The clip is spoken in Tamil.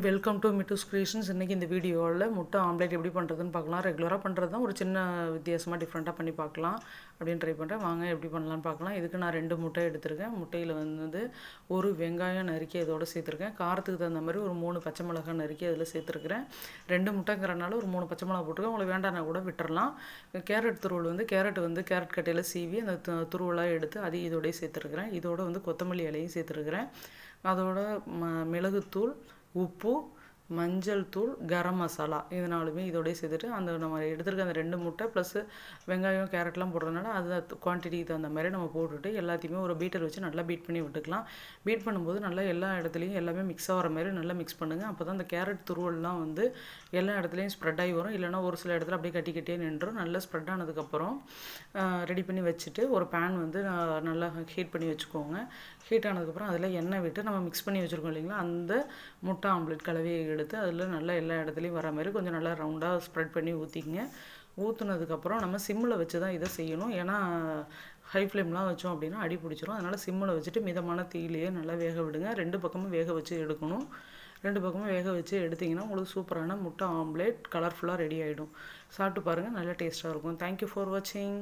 Welcome to மிட்டூஸ் creations. இன்றைக்கி இந்த வீடியோவில் முட்டை ஆம்லேட் எப்படி பண்ணுறதுன்னு பார்க்கலாம். ரெகுலராக பண்ணுறது தான், ஒரு சின்ன வித்தியாசமாக டிஃப்ரெண்ட்டாக பண்ணி பார்க்கலாம் அப்படின்னு ட்ரை பண்ணுறேன். வாங்க எப்படி பண்ணலான்னு பார்க்கலாம். இதுக்கு நான் 2 முட்டை எடுத்திருக்கேன். முட்டையில் வந்து ஒரு வெங்காயம் நறுக்கி இதோட சேர்த்துருக்கேன். காரத்துக்கு தகுந்த மாதிரி ஒரு 3 பச்சை மிளகாய் நறுக்கி அதில் சேர்த்துருக்கிறேன். 2 முட்டைங்கிறனால ஒரு 3 பச்சை மிளகா போட்டுருக்கேன். உங்களுக்கு வேண்டாம்னா கூட விட்டுறலாம். கேரட் துருவல் வந்து கேரட் கட்டையில் சீவி அந்த துருவலாக எடுத்து அதையும் இதோடய சேர்த்துருக்கிறேன். இதோட வந்து கொத்தமல்லி இலையும் சேர்த்துருக்கிறேன். அதோட மிளகுத்தூள், உப்பு, மஞ்சள் தூள், கரம் மசாலா இது 4மே இதோடய சேர்த்துட்டு அந்த நம்ம எடுத்துருக்க அந்த 2 முட்டை ப்ளஸ் வெங்காயம் கேரட்லாம் போடுறதுனால அது குவான்டிட்டிக்கு தகுந்த மாதிரி நம்ம போட்டுட்டு எல்லாத்தையுமே ஒரு பீட்டர் வச்சு நல்லா பீட் பண்ணி விட்டுக்கலாம். பீட் பண்ணும்போது நல்லா எல்லா இடத்துலையும் எல்லாமே மிக்ஸ் ஆகிற மாதிரி நல்லா மிக்ஸ் பண்ணுங்கள். அப்போ தான் அந்த கேரட் துருவல்லாம் வந்து எல்லா இடத்துலையும் ஸ்ப்ரெட் ஆகி வரும். இல்லைனா ஒரு சில இடத்துல அப்படியே கட்டியே நின்றும். நல்லா ஸ்ப்ரெட் ஆனதுக்கப்புறம் ரெடி பண்ணி வச்சுட்டு ஒரு பேன் வந்து நல்லா ஹீட் பண்ணி வச்சுக்கோங்க. ஹீட் ஆனதுக்கப்புறம் அதில் எண்ணெய் விட்டு நம்ம மிக்ஸ் பண்ணி வச்சுருக்கோம் இல்லைங்களா, அந்த முட்டை ஆம்லேட் கலவையை எடுத்து அதில் நல்லா எல்லா இடத்துலையும் வர மாதிரி கொஞ்சம் நல்லா ரவுண்டாக ஸ்ப்ரெட் பண்ணி ஊற்றிக்கிங்க. ஊற்றுனதுக்கப்புறம் நம்ம சிம்மில் வச்சு தான் இதை செய்யணும். ஏன்னா ஹை ஃப்ளேம்லாம் வச்சோம் அப்படின்னா அடி பிடிச்சிரும். அதனால் சிம்மில் வச்சுட்டு மிதமான தீயிலேயே நல்லா வேக விடுங்க. 2 பக்கமும் வேக வச்சு எடுக்கணும். 2 பக்கமும் வேக வச்சு எடுத்திங்கன்னா உங்களுக்கு சூப்பரான முட்டை ஆம்லேட் கலர்ஃபுல்லாக ரெடி ஆகிடும். சாப்பிட்டு பாருங்கள், நல்லா டேஸ்ட்டாக இருக்கும். தேங்க்யூ ஃபார் வாட்சிங்.